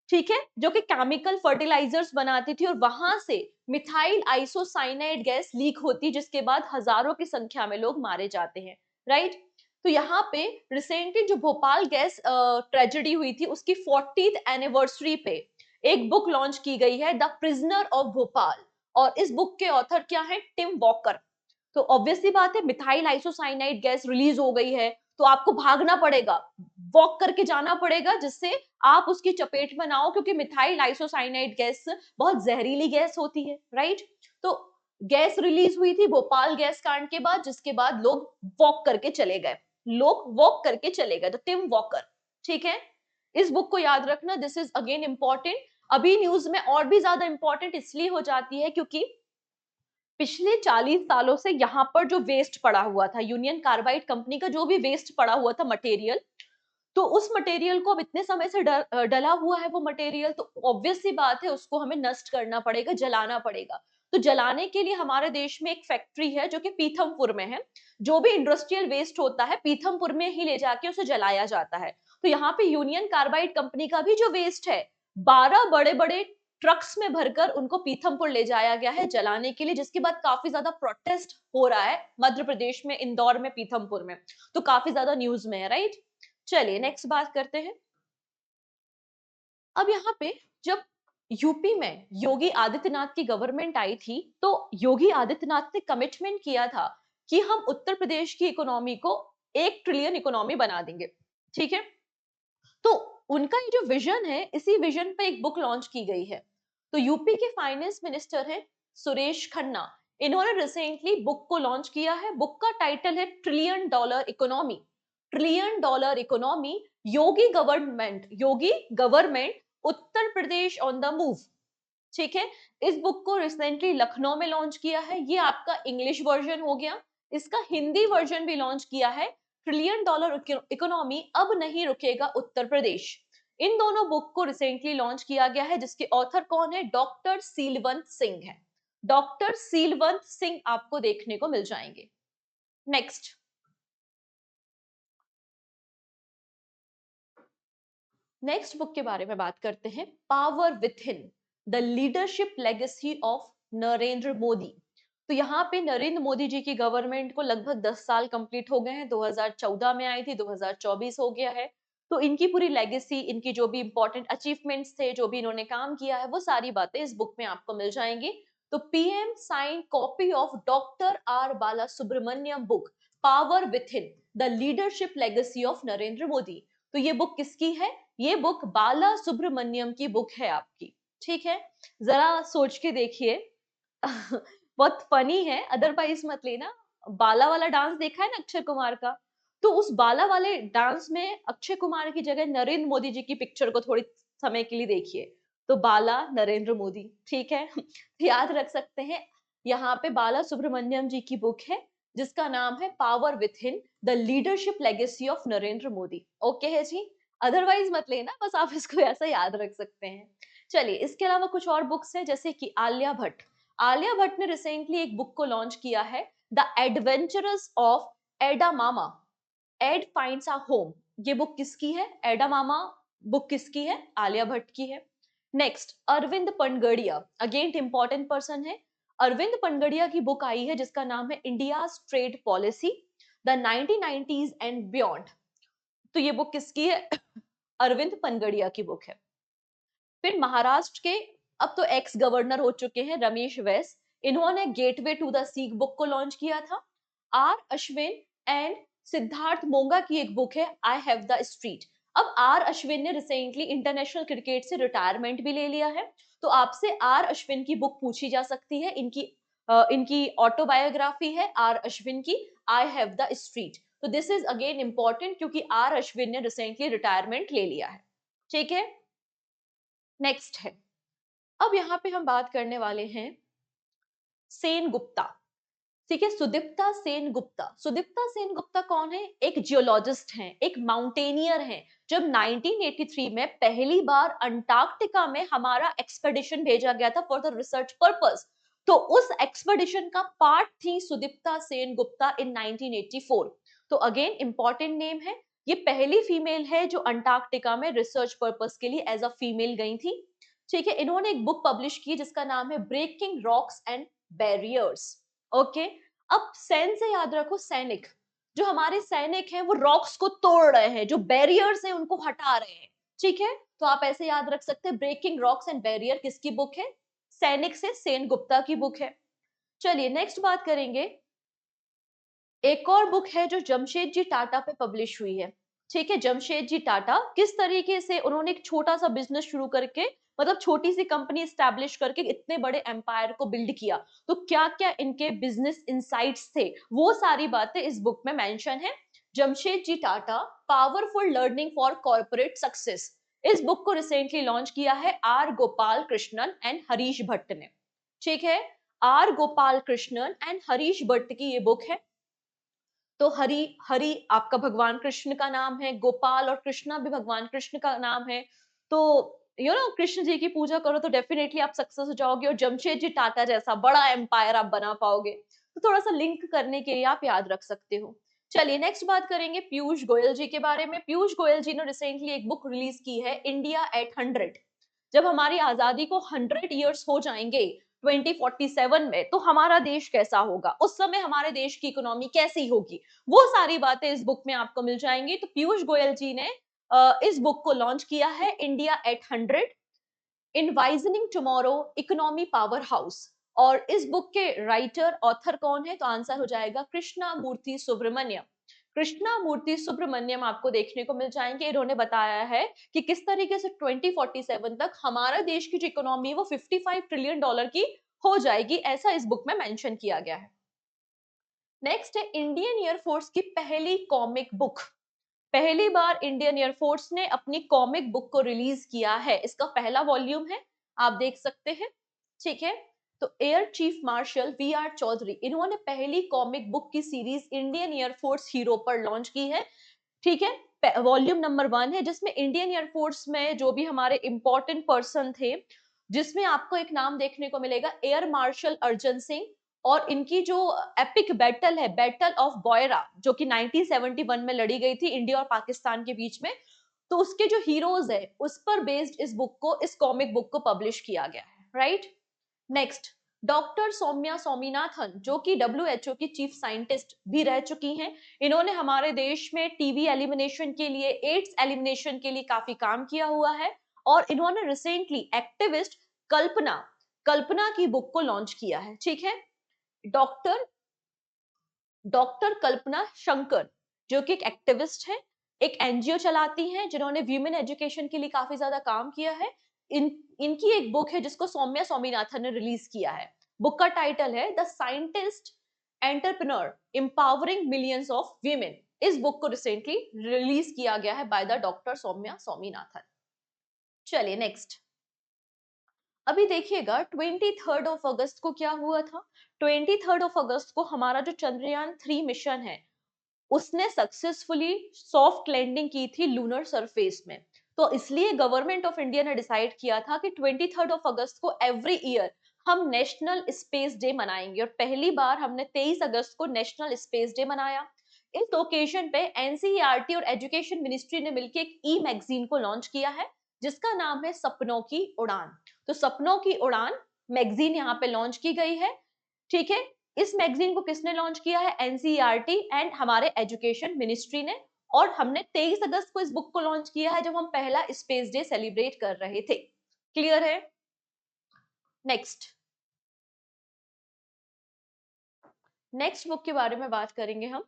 ठीक है, जो कि केमिकल फर्टिलाइजर्स बनाती थी, और वहां से मिथाइल आइसोसाइनाइड गैस लीक होती जिसके बाद हजारों की संख्या में लोग मारे जाते हैं, राइट? तो यहाँ पे रिसेंटली जो भोपाल गैस ट्रेजेडी हुई थी उसकी 40th एनिवर्सरी पे एक बुक लॉन्च की गई है, द प्रिजनर ऑफ भोपाल, और इस बुक के ऑथर क्या है? Tim walker. तो ऑब्वियसली बात है, मिथाइल आइसोसाइनाइड गैस रिलीज हो गई है तो आपको भागना पड़ेगा, वॉक करके जाना पड़ेगा जिससे आप उसकी चपेट में ना हो, क्योंकि मिथाइल आइसोसाइनाइड गैस बहुत जहरीली गैस होती है, राइट? तो गैस रिलीज हुई थी भोपाल गैस कांड के बाद, जिसके बाद लोग वॉक करके चले गए, लोग वॉक करके चले गए, तो टिम वॉकर, ठीक है? इस बुक को याद रखना, दिस इज अगेन इंपॉर्टेंट। अभी न्यूज में और भी ज्यादा इंपॉर्टेंट इसलिए हो जाती है क्योंकि पिछले 40 सालों से यहाँ पर जो वेस्ट पड़ा हुआ था, यूनियन कार्बाइड कंपनी का जो भी वेस्ट पड़ा हुआ था मटेरियल, तो उस मटेरियल को अब इतने समय से डला हुआ है वो मटेरियल, तो ऑब्वियस सी बात है उसको हमें नष्ट करना पड़ेगा, जलाना पड़ेगा। तो जलाने के लिए हमारे देश में एक फैक्ट्री है जो कि पीथमपुर में है। जो भी इंडस्ट्रियल वेस्ट होता है पीथमपुर में ही ले जाके उसे जलाया जाता है। तो यहाँ पे यूनियन कार्बाइड कंपनी का भी जो वेस्ट है 12 बड़े बड़े ट्रक्स में भरकर उनको पीथमपुर ले जाया गया है जलाने के लिए, जिसके बाद काफी ज्यादा प्रोटेस्ट हो रहा है मध्य प्रदेश में, इंदौर में, पीथमपुर में, तो काफी ज्यादा न्यूज में है, राइट? चलिए नेक्स्ट बात करते हैं। अब यहाँ पे जब यूपी में योगी आदित्यनाथ की गवर्नमेंट आई थी तो योगी आदित्यनाथ ने कमिटमेंट किया था कि हम उत्तर प्रदेश की इकोनॉमी को 1 ट्रिलियन इकोनॉमी बना देंगे, ठीक है? तो उनका ये जो विजन है, इसी विजन पे एक बुक लॉन्च की गई है। तो यूपी के फाइनेंस मिनिस्टर है सुरेश खन्ना, इन्होंने रिसेंटली बुक को लॉन्च किया है। बुक का टाइटल है trillion dollar economy, trillion dollar economy, Yogi government Uttar Pradesh on the move, ठीक है? इस बुक को रिसेंटली लखनऊ में लॉन्च किया है, ये आपका इंग्लिश वर्जन हो गया। इसका हिंदी वर्जन भी लॉन्च किया है, ट्रिलियन डॉलर इकोनॉमी अब नहीं रुकेगा उत्तर प्रदेश। इन दोनों बुक को रिसेंटली लॉन्च किया गया है, जिसके ऑथर कौन है? डॉक्टर सीलवंत सिंह है। डॉक्टर सीलवंत सिंह आपको देखने को मिल जाएंगे। नेक्स्ट, नेक्स्ट बुक के बारे में बात करते हैं, power within, the leadership legacy of Narendra Modi. तो यहाँ पे नरेंद्र मोदी जी की गवर्नमेंट को लगभग 10 साल कंप्लीट हो गए हैं, 2014 में आई थी, 2024 हो गया है। तो इनकी पूरी लेगेसी, इनकी जो भी इंपॉर्टेंट अचीवमेंट्स थे, जो भी इन्होंने काम किया है, वो सारी बातें इस बुक में आपको मिल जाएंगी। तो PM sign copy of doctor R Bala Subrahmanyam book, power within, the leadership legacy of Narendra Modi. तो ये बुक किसकी है? ये बुक बाला सुब्रमण्यम की बुक है आपकी, ठीक है। जरा सोच के देखिए। बहुत फनी है, अदरवाइज मत लेना। बाला वाला डांस देखा है ना अक्षय कुमार का, तो उस बाला वाले डांस में अक्षय कुमार की जगह नरेंद्र मोदी जी की पिक्चर को थोड़ी समय के लिए देखिए, तो बाला नरेंद्र मोदी, ठीक है। याद रख सकते हैं। यहाँ पे बाला सुब्रमण्यम जी की बुक है जिसका नाम है power within, the leadership legacy of Narendra Modi. Okay है जी, अदरवाइज मत लेना, बस आप इसको ऐसा याद रख सकते हैं। चलिए, इसके अलावा कुछ और बुक्स हैं, जैसे कि आलिया भट्ट। आलिया भट्ट ने रिसेंटली एक बुक को लॉन्च किया है, द एडवेंचरस ऑफ एडा मामा, एड फाइंड्स अ होम। ये बुक किसकी है? एडा मामा बुक किसकी है? आलिया भट्ट की है। Next, Arvind Panagariya, again important person है। अरविंद पनगड़िया की बुक आई है जिसका नाम है India trade policy, the 1990s and beyond. तो ये बुक किसकी है? अरविंद पनगड़िया की बुक है। फिर महाराष्ट्र के अब तो एक्स गवर्नर हो चुके हैं रमेश बैस, इन्होंने gateway to the seek book को लॉन्च किया था। आर अश्विन एंड सिद्धार्थ मोंगा की एक बुक है, आई हैव द स्ट्रीट। अब आर अश्विन ने रिसेंटली इंटरनेशनल क्रिकेट से रिटायरमेंट भी ले लिया है, तो आपसे आर अश्विन की बुक पूछी जा सकती है। इनकी ऑटोबायोग्राफी है आर अश्विन की, आई हैव द स्ट्रीट। तो दिस इज अगेन इंपॉर्टेंट क्योंकि आर अश्विन ने रिसेंटली रिटायरमेंट ले लिया है, ठीक है। नेक्स्ट है, अब यहाँ पे हम बात करने वाले हैं सेन गुप्ता, ठीक है, सुदीप्ता सेन गुप्ता। सुदीप्ता सेन गुप्ता कौन है? एक जियोलॉजिस्ट हैं, एक माउंटेनियर हैं। जब 1983 में पहली बार अंटार्कटिका में हमारा एक्सपेडिशन भेजा गया था फॉर द रिसर्च पर्पस, तो उस एक्सपेडिशन का पार्ट थी सुदीप्ता सेन गुप्ता इन 1984। तो अगेन इंपॉर्टेंट नेम है, ये पहली फीमेल है जो अंटार्कटिका में रिसर्च पर्पस के लिए एज अ फीमेल गई थी, ठीक है। इन्होंने एक बुक पब्लिश की जिसका नाम है breaking rocks and barriers. Okay, अब सैन से याद रखो सैनिक, जो हमारे सैनिक हैं वो रॉक्स को तोड़ रहे हैं, जो बैरियर्स हैं उनको हटा रहे हैं, ठीक है। तो आप ऐसे याद रख सकते हैं, ब्रेकिंग रॉक्स एंड बैरियर किसकी बुक है? सैनिक से सेन गुप्ता की बुक है। चलिए नेक्स्ट बात करेंगे, एक और बुक है जो जमशेद जी टाटा पे पब्लिश हुई है, ठीक है। जमशेद जी टाटा किस तरीके से उन्होंने एक छोटा सा बिजनेस शुरू करके, मतलब छोटी सी कंपनी स्टैब्लिश करके इतने बड़े एम्पायर को बिल्ड किया, तो क्या क्या इनके बिजनेस इनसाइट्स थे, वो सारी बातें इस बुक में मेंशन है। Jamshed ji Tata, powerful learning for corporate success. इस बुक को रिसेंटली लॉन्च किया है आर गोपाल कृष्णन एंड हरीश भट्ट ने, ठीक है। आर गोपाल कृष्णन एंड हरीश भट्ट की ये बुक है। तो हरि, हरि आपका भगवान कृष्ण का नाम है, गोपाल और कृष्णा भी भगवान कृष्ण का नाम है। तो कृष्ण जी की पूजा करो तो डेफिनेटली आप सक्सेस हो जाओगे, और जमशेद जी टाटा जैसा बड़ा एम्पायर आप बना पाओगे। तो थोड़ा सा लिंक करने के लिए आप याद रख सकते हो। चलिए नेक्स्ट बात करेंगे पीयूष गोयल जी के बारे में। पीयूष गोयल जी ने रिसेंटली एक बुक रिलीज की है, इंडिया एट 100। जब हमारी आजादी को 100 ईयर्स हो जाएंगे 2047 में, तो हमारा देश कैसा होगा, उस समय हमारे देश की इकोनॉमी कैसी होगी, वो सारी बातें इस बुक में आपको मिल जाएंगी। तो पीयूष गोयल जी ने इस बुक को लॉन्च किया है, India at 100, envisioning tomorrow economy powerhouse. और इस बुक के राइटर ऑथर कौन है? तो आंसर हो जाएगा कृष्णा मूर्ति सुब्रमण्यम। कृष्णा मूर्ति सुब्रमण्यम आपको देखने को मिल जाएंगे। इन्होंने बताया है कि किस तरीके से 2047 तक हमारा देश की जो इकोनॉमी वो $55 ट्रिलियन की हो जाएगी, ऐसा इस बुक में मेंशन किया गया है। नेक्स्ट है इंडियन एयरफोर्स की पहली कॉमिक बुक। पहली बार इंडियन एयरफोर्स ने अपनी कॉमिक बुक को रिलीज किया है, इसका पहला वॉल्यूम है, आप देख सकते हैं, ठीक है। तो air chief marshal V R Chaudhari, इन्होंने पहली कॉमिक बुक की सीरीज इंडियन एयरफोर्स हीरो पर लॉन्च की है, ठीक है। वॉल्यूम नंबर 1 है जिसमें इंडियन एयरफोर्स में जो भी हमारे इंपॉर्टेंट पर्सन थे, जिसमें आपको एक नाम देखने को मिलेगा एयर मार्शल अर्जन सिंह, और इनकी जो एपिक बैटल है, बैटल ऑफ बॉयरा, जो कि 1971 में लड़ी गई थी इंडिया और पाकिस्तान के बीच में, तो उसके जो हीरोज है उस पर बेस्ड इस बुक को, इस कॉमिक बुक को पब्लिश किया गया है, right. Next, doctor Soumya Swaminathan, जो कि WHO की चीफ साइंटिस्ट भी रह चुकी हैं। इन्होंने हमारे देश में टीबी एलिमिनेशन के लिए, एड्स एलिमिनेशन के लिए काफी काम किया हुआ है, और इन्होंने रिसेंटली एक्टिविस्ट कल्पना कल्पना की बुक को लॉन्च किया है, ठीक है। डॉक्टर डॉक्टर कल्पना शंकर, जो कि एक एक्टिविस्ट है, एक एनजीओ चलाती हैं, जिन्होंने वीमेन एजुकेशन के लिए काफी ज्यादा काम किया है। इनकी एक बुक है जिसको सौम्या स्वामीनाथन ने रिलीज किया है। बुक का टाइटल है the scientist entrepreneur empowering millions of women. इस बुक को रिसेंटली रिलीज किया गया है by the doctor Soumya Swaminathan. चलिए नेक्स्ट, अभी देखिएगा 23 अगस्त को क्या हुआ था। 23 अगस्त को हमारा जो चंद्रयान 3 मिशन है उसने सक्सेसफुली सॉफ्ट लैंडिंग की थी लूनर सरफेस में। तो इसलिए गवर्नमेंट ऑफ इंडिया ने डिसाइड किया था कि 23 अगस्त को एवरी ईयर हम नेशनल स्पेस डे मनाएंगे, और पहली बार हमने 23 अगस्त को नेशनल स्पेस डे मनाया। इस ओकेजन पे एनसीईआरटी और एजुकेशन मिनिस्ट्री ने मिलकर एक ई मैगजीन को लॉन्च किया है जिसका नाम है सपनों की उड़ान। तो सपनों की उड़ान मैगजीन यहाँ पे लॉन्च की गई है, ठीक है। इस मैगजीन को किसने लॉन्च किया है? एनसीईआरटी एंड हमारे एजुकेशन मिनिस्ट्री ने। और हमने 23 अगस्त को इस बुक को लॉन्च किया है जब हम पहला स्पेस डे सेलिब्रेट कर रहे थे। क्लियर है? नेक्स्ट नेक्स्ट बुक के बारे में बात करेंगे हम,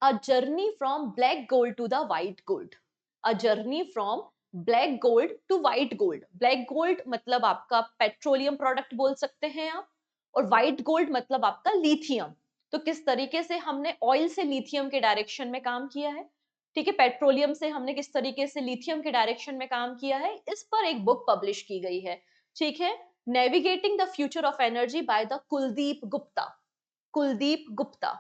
a journey from black gold to the white gold. A journey from black gold to white gold. Black gold मतलब आपका पेट्रोलियम प्रोडक्ट बोल सकते हैं आप, और व्हाइट गोल्ड मतलब आपका लिथियम। तो किस तरीके से हमने ऑयल से लिथियम के डायरेक्शन में काम किया है, ठीक है, पेट्रोलियम से हमने किस तरीके से लिथियम के डायरेक्शन में काम किया है, इस पर एक बुक पब्लिश की गई है, ठीक है। Navigating the future of energy by the Kuldeep Gupta. Kuldeep Gupta.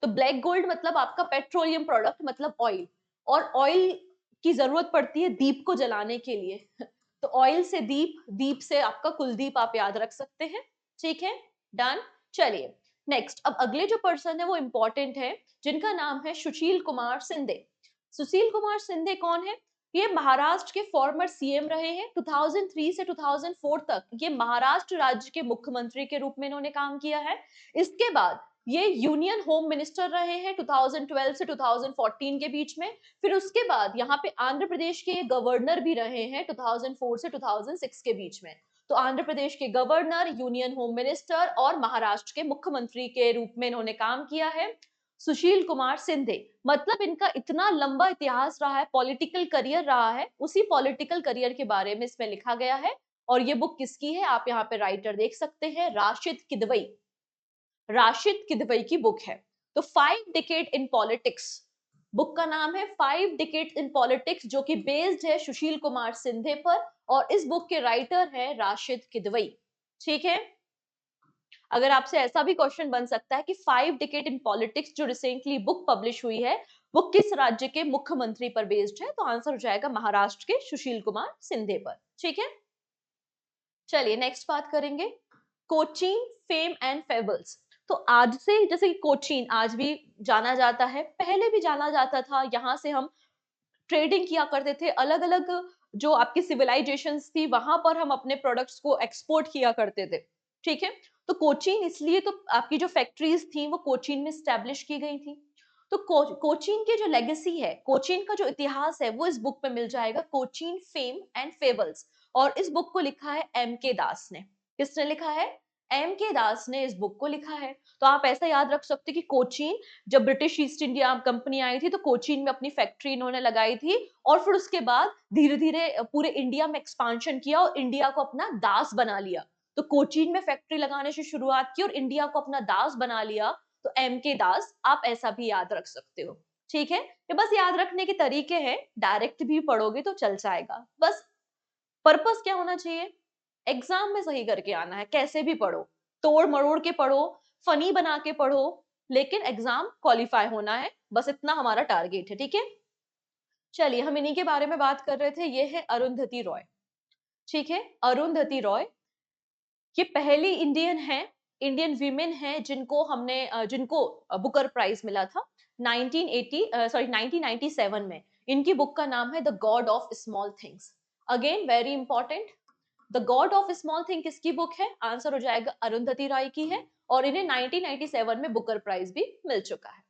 तो ब्लैक गोल्ड मतलब आपका पेट्रोलियम प्रोडक्ट मतलब ऑयल, और ऑयल की जरूरत पड़ती है दीप को जलाने के लिए तो ऑयल से दीप, दीप से आपका कुलदीप, आप याद रख सकते हैं, ठीक है। डन। चलिए नेक्स्ट, अब अगले जो पर्सन है वो इंपॉर्टेंट है, जिनका नाम है सुशील कुमार शिंदे। सुशील कुमार शिंदे कौन है? ये महाराष्ट्र के फॉर्मर सीएम रहे हैं। 2003 से 2004 तक ये महाराष्ट्र राज्य के मुख्यमंत्री के रूप में इन्होंने काम किया है। इसके बाद ये यूनियन होम मिनिस्टर रहे हैं 2012 से 2014 के बीच में। फिर उसके बाद यहाँ पे आंध्र प्रदेश के गवर्नर भी रहे हैं 2004 से 2006 के बीच में। तो आंध्र प्रदेश के गवर्नर, यूनियन होम मिनिस्टर और महाराष्ट्र के मुख्यमंत्री के रूप में इन्होंने काम किया है। सुशील कुमार शिंदे, मतलब इनका इतना लंबा इतिहास रहा है, पॉलिटिकल करियर रहा है, उसी पॉलिटिकल करियर के बारे में इसमें लिखा गया है। और ये बुक किसकी है? आप यहाँ पे राइटर देख सकते हैं, राशिद किदवई। राशिद किदवई की बुक है। तो 5 डिकेड इन पॉलिटिक्स, बुक का नाम है 5 डिकेड इन पॉलिटिक्स, जो कि बेस्ड है सुशील कुमार शिंदे पर, और इस बुक के राइटर है राशिद किदवई, ठीक है। अगर आपसे ऐसा भी क्वेश्चन बन सकता है कि 5 डिकेड इन पॉलिटिक्स जो रिसेंटली बुक पब्लिश हुई है वो किस राज्य के मुख्यमंत्री पर बेस्ड है, तो आंसर हो जाएगा महाराष्ट्र के सुशील कुमार शिंदे पर, ठीक है। चलिए नेक्स्ट बात करेंगे, कोचीन फेम एंड फेबल्स। तो आज से, जैसे कि कोचीन आज भी जाना जाता है, पहले भी जाना जाता था, यहाँ से हम ट्रेडिंग किया करते थे, अलग अलग जो आपकी सिविलाइजेशंस थी वहां पर हम अपने प्रोडक्ट्स को एक्सपोर्ट किया करते थे, ठीक है। तो कोचीन इसलिए, तो आपकी जो फैक्ट्रीज थी वो कोचीन में स्टैब्लिश की गई थी। तो कोचीन की जो लेगेसी है, कोचीन का जो इतिहास है, वो इस बुक में मिल जाएगा, कोचीन फेम एंड फेबल्स। और इस बुक को लिखा है M.K. दास ने। किसने लिखा है? M.K. दास ने इस बुक को लिखा है। तो आप ऐसा याद रख सकते कि कोचीन, जब ब्रिटिश ईस्ट इंडिया कंपनी आई थी तो कोचीन में अपनी फैक्ट्री इन्होंने लगाई थी, और फिर उसके बाद धीरे धीरे पूरे इंडिया में एक्सपांशन किया और इंडिया को अपना दास बना लिया। तो कोचीन में फैक्ट्री लगाने से शुरुआत की और इंडिया को अपना दास बना लिया। तो M.K. दास, आप ऐसा भी याद रख सकते हो, ठीक है। ये बस याद रखने के तरीके हैं, डायरेक्ट भी पढ़ोगे तो चल जाएगा। बस पर्पस क्या होना चाहिए? एग्जाम में सही करके आना है, कैसे भी पढ़ो, तोड़ मरोड़ के पढ़ो, फनी बना के पढ़ो, लेकिन एग्जाम क्वालिफाई होना है, बस इतना हमारा टारगेट है, ठीक है। चलिए हम इन्हीं के बारे में बात कर रहे थे, ये है अरुंधति रॉय, ठीक है। अरुंधति रॉय ये पहली इंडियन है, इंडियन वीमेन है जिनको बुकर प्राइज मिला था 1997 में। इनकी बुक का नाम है the God of small things. Again very important, the God of small thing किसकी बुक है? आंसर हो जाएगा अरुंधति रॉय की है, और इन्हें 1997 में बुकर प्राइज भी मिल चुका है।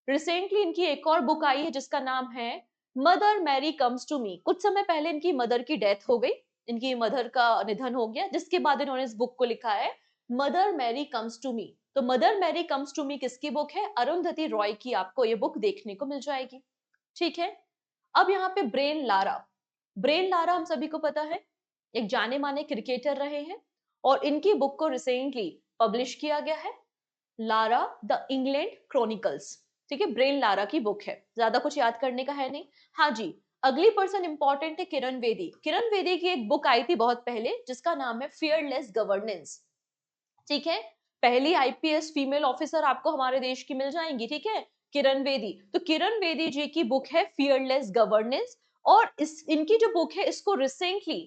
रिसेंटली इनकी एक और बुक आई है जिसका नाम है mother Mary comes to me. कुछ समय पहले इनकी मदर की डेथ हो गई, इनकी मदर का निधन हो गया, जिसके बाद इन्होंने इस बुक को लिखा है mother Mary comes to me. तो mother Mary comes to me किसकी बुक है? अरुंधति रॉय की आपको ये बुक देखने को मिल जाएगी। ठीक है, अब यहाँ पे ब्रेन लारा। ब्रेन लारा हम सभी को पता है, एक जाने माने क्रिकेटर रहे हैं, और इनकी बुक को रिसेंटली पब्लिश किया गया है, लारा द इंग्लैंड क्रॉनिकल्स। ठीक है, ब्रेन लारा की बुक है, ज्यादा कुछ याद करने का है नहीं। हाँ जी, अगली पर्सन इंपॉर्टेंट है किरण बेदी। किरण बेदी की एक बुक आई थी बहुत पहले जिसका नाम है फियरलेस गवर्नेंस। ठीक है, पहली आईपीएस फीमेल ऑफिसर आपको हमारे देश की मिल जाएंगी। ठीक है, किरण बेदी। तो किरण बेदी जी की बुक है फियरलेस गवर्नेंस, और इनकी जो बुक है इसको रिसेंटली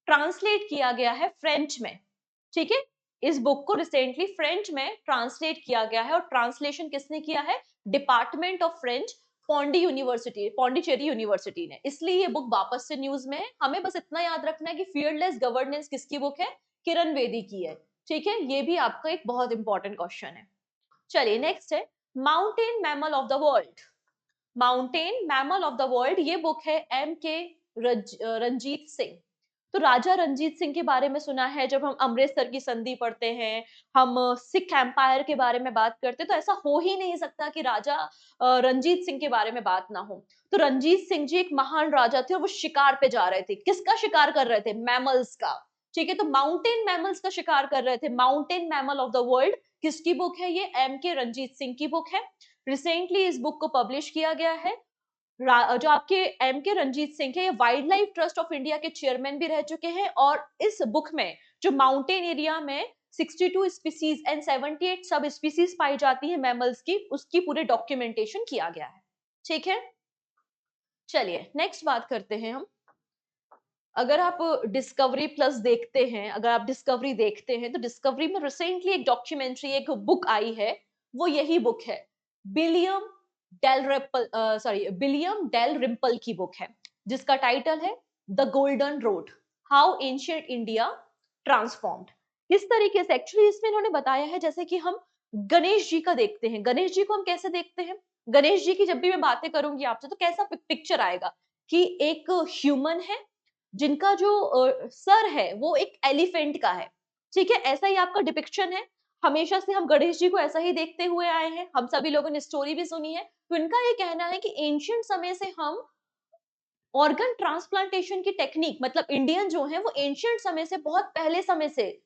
ट्रांसलेट किया गया है फ्रेंच में। ठीक है, इस बुक को रिसेंटली फ्रेंच में ट्रांसलेट किया गया है, और ट्रांसलेशन किसने किया है? Department of French Pondicherry university ने। इसलिए ये बुक वापस से न्यूज में है। हमें बस इतना याद रखना है कि फियरलेस गवर्नेंस किसकी बुक है? किरण बेदी की है। ठीक है, ये भी आपका एक बहुत इंपॉर्टेंट क्वेश्चन है। चलिए नेक्स्ट है mountain mammal of the world. Mountain mammal of the world, ये बुक है एम के रंजीत सिंह। तो राजा रंजीत सिंह के बारे में सुना है, जब हम अमृतसर की संधि पढ़ते हैं, हम सिख एम्पायर के बारे में बात करते हैं, तो ऐसा हो ही नहीं सकता कि राजा रंजीत सिंह के बारे में बात ना हो। तो रंजीत सिंह जी एक महान राजा थे, और वो शिकार पे जा रहे थे। किसका शिकार कर रहे थे? मैमल्स का। ठीक है, तो माउंटेन मैमल्स का शिकार कर रहे थे। Mountain mammal of the world किसकी बुक है? ये एम के रंजीत सिंह की बुक है। रिसेंटली इस बुक को पब्लिश किया गया है। जो आपके एम के रंजीत सिंह है, ये wild life trust of India के चेयरमैन भी रह चुके हैं, और इस बुक में जो माउंटेन एरिया में 62 स्पीसीज एंड 78 सब स्पीसीज पाई जाती है मैमल्स की, उसकी पूरे डॉक्यूमेंटेशन किया गया है। ठीक है, चलिए नेक्स्ट बात करते हैं हम। अगर आप डिस्कवरी प्लस देखते हैं, अगर आप डिस्कवरी देखते हैं, तो डिस्कवरी में रिसेंटली एक डॉक्यूमेंट्री, एक बुक आई है, वो यही बुक है, बिलियम बिलियम डेल रिम्पल की बुक है, जिसका टाइटल है the golden road, how ancient India transformed. किस तरीके से एक्चुअली इसमें इन्होंने बताया है, जैसे कि हम गणेश जी का देखते हैं, गणेश जी को हम कैसे देखते हैं? गणेश जी की जब भी मैं बातें करूंगी आपसे, तो कैसा पिक्चर आएगा कि एक ह्यूमन है जिनका जो सर है वो एक एलिफेंट का है। ठीक है, ऐसा ही आपका डिपिक्शन है। हमेशा से हम गणेश जी को ऐसा ही देखते हुए आए हैं, हम सभी लोगों ने स्टोरी भी सुनी है। तो इनका ये कहना है कि एंशिएंट समय से हम ऑर्गन ट्रांसप्लांटेशन की टेक्निक, मतलब इंडियन जो है वो एंशिएंट समय से, बहुत पहले समय से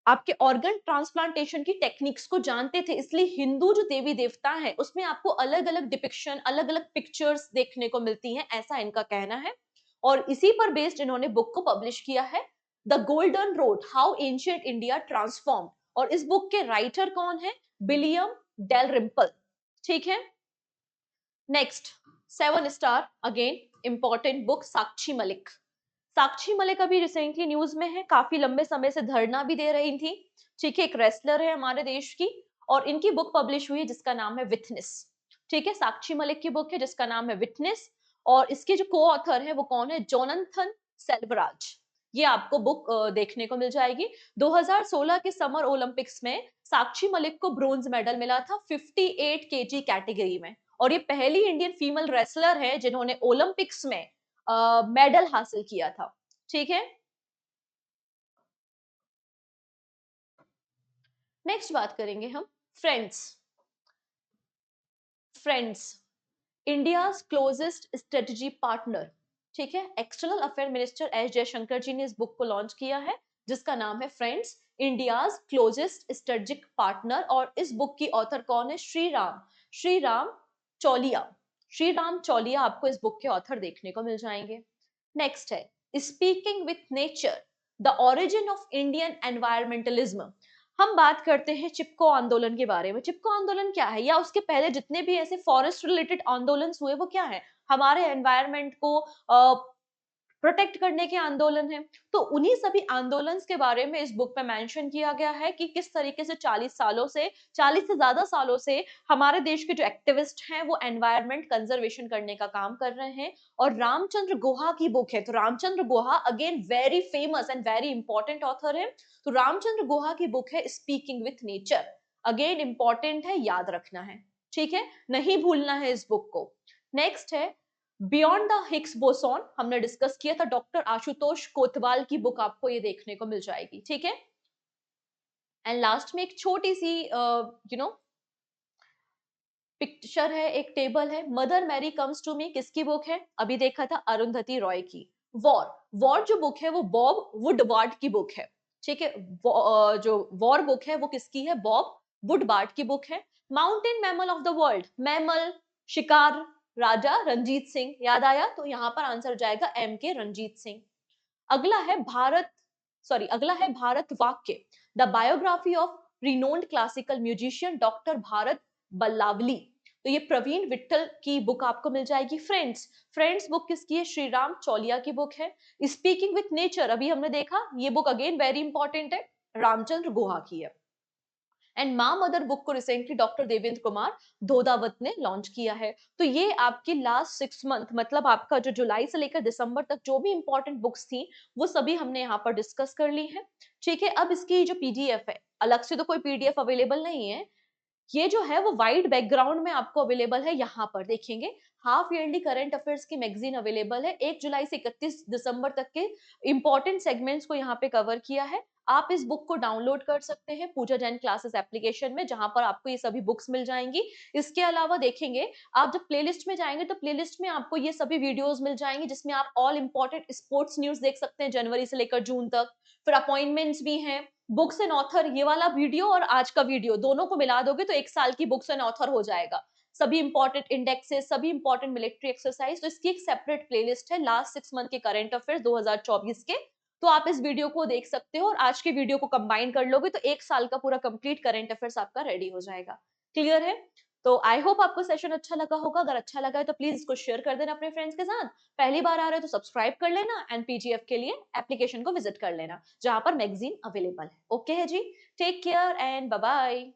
आपके ऑर्गन ट्रांसप्लांटेशन की टेक्निक्स को जानते थे। इसलिए हिंदू जो देवी देवता है उसमें आपको अलग अलग डिपिक्शन, अलग अलग पिक्चर्स देखने को मिलती हैं, ऐसा इनका कहना है। और इसी पर बेस्ड इन्होंने बुक को पब्लिश किया है, the golden road, how ancient India transform. और इस बुक के राइटर कौन है? William Dalrymple. ठीक है, next 7 star, again important book, Sakshi Malik. Sakshi Malik अभी रिसेंटली न्यूज में है, काफी लंबे समय से धरना भी दे रही थी। ठीक है, एक रेसलर है हमारे देश की, और इनकी बुक पब्लिश हुई है जिसका नाम है विटनेस। ठीक है, साक्षी मलिक की बुक है जिसका नाम है विटनेस, और इसके जो को ऑथर है वो कौन है? जोनाथन सेल्वराज। ये आपको बुक देखने को मिल जाएगी। 2016 के समर ओलंपिक्स में साक्षी मलिक को ब्रोंज मेडल मिला था 58 केजी कैटेगरी में, और ये पहली इंडियन फीमेल रेसलर है जिन्होंने ओलंपिक्स में मेडल हासिल किया था। ठीक है, नेक्स्ट बात करेंगे हम friends. Friends, India closest strategy partner. ठीक है, external affair minister S Jaishankar ji ने इस बुक को लॉन्च किया है जिसका नाम है friends, India's closest strategic partner. और इस बुक की ऑथर कौन है? श्री राम चौलिया। श्री राम चौलिया आपको इस बुक के ऑथर देखने को मिल जाएंगे। नेक्स्ट है speaking with nature, the origin of Indian environmentalism. हम बात करते हैं चिपको आंदोलन के बारे में। चिपको आंदोलन क्या है, या उसके पहले जितने भी ऐसे फॉरेस्ट रिलेटेड आंदोलन हुए वो क्या है? हमारे एनवायरमेंट को प्रोटेक्ट करने के आंदोलन है। तो उन्हीं सभी आंदोलन के बारे में इस बुक में मेंशन किया गया है कि किस तरीके से 40 से ज्यादा सालों से हमारे देश के जो एक्टिविस्ट हैं वो एनवायरमेंट कंजर्वेशन करने का काम कर रहे हैं। और रामचंद्र गुहा की बुक है, तो Ramachandra Guha again very famous and very important author है। तो रामचंद्र गुहा की बुक है speaking with nature, again important है, याद रखना है, ठीक है, नहीं भूलना है इस बुक को। नेक्स्ट है बियॉन्ड द हिग्स बोसॉन, हमने डिस्कस किया था, डॉक्टर आशुतोष कोतवाल की बुक आपको ये देखने को मिल जाएगी, ठीक है। एंड लास्ट में एक छोटी सी पिक्चर है, एक टेबल है, mother Mary comes to me किसकी बुक है, अभी देखा था अरुंधति रॉय की। वॉर, वॉर जो बुक है वो बॉब वुडवार्ड की बुक है, ठीक है। जो वॉर बुक है वो किसकी है, बॉब वुडवार्ड की बुक है। Mountain mammal of the world, mammal शिकार राजा रणजीत सिंह, याद आया, तो यहाँ पर आंसर जाएगा एम के रणजीत सिंह। अगला है Bharat Vakya, the biography of renowned classical musician doctor Bharat Balvalli, तो ये प्रवीण विट्ठल की बुक आपको मिल जाएगी। फ्रेंड्स, फ्रेंड्स बुक किसकी है, श्री राम चौलिया की बुक है। स्पीकिंग विथ नेचर अभी हमने देखा, ये बुक अगेन वेरी इंपॉर्टेंट है, रामचंद्र गुहा की है। एंड माँ मदर बुक को रिसेंटली डॉक्टर देवेंद्र कुमार धोदावत ने लॉन्च किया है। तो ये आपकी लास्ट 6 मंथ, मतलब आपका जो जुलाई से लेकर दिसंबर तक जो भी इंपॉर्टेंट बुक्स थी वो सभी हमने यहाँ पर डिस्कस कर ली है, ठीक है। अब इसकी जो पीडीएफ है, अलग से तो कोई पीडीएफ अवेलेबल नहीं है, ये जो है वो वाइड बैकग्राउंड में आपको अवेलेबल है, यहाँ पर देखेंगे हाफ ईयरली करंट अफेयर्स की मैगजीन अवेलेबल है, 1 जुलाई से 31 दिसंबर तक के इंपॉर्टेंट सेगमेंट्स को यहाँ पे कवर किया है। आप इस बुक को डाउनलोड कर सकते हैं पूजा जैन क्लासेस एप्लीकेशन में, जहां पर आपको ये सभी बुक्स मिल जाएंगी। इसके अलावा देखेंगे आप जब प्लेलिस्ट में जाएंगे तो प्लेलिस्ट में आपको ये सभी वीडियोस मिल जाएंगे, जिसमें आप ऑल इंपॉर्टेंट स्पोर्ट्स न्यूज देख सकते हैं जनवरी से लेकर जून तक, फिर अपॉइंटमेंट्स भी हैं, बुक्स एंड ऑथर, ये वाला वीडियो और आज का वीडियो दोनों को मिला दोगे तो 1 साल की बुक्स एंड ऑथर हो जाएगा। सभी इंपॉर्टेंट इंडेक्सेस, सभी इंपॉर्टेंट मिलिट्री एक्सरसाइज, तो इसकी एक सेपरेट प्लेलिस्ट है लास्ट 6 मंथ के करंट अफेयर्स 2024 के। तो आप इस वीडियो को देख सकते हो और आज के वीडियो को कंबाइन कर लोगे तो 1 साल का पूरा कंप्लीट करंट अफेयर्स आपका रेडी हो जाएगा। क्लियर है? तो आई होप आपको सेशन अच्छा लगा होगा, अगर अच्छा लगा है तो प्लीज इसको शेयर कर देना अपने फ्रेंड्स के साथ, पहली बार आ रहे हो तो सब्सक्राइब कर लेना एंड पीजीएफ के लिए एप्लीकेशन को विजिट कर लेना जहां पर मैगजीन अवेलेबल है। ओके है जी, take care and bye bye.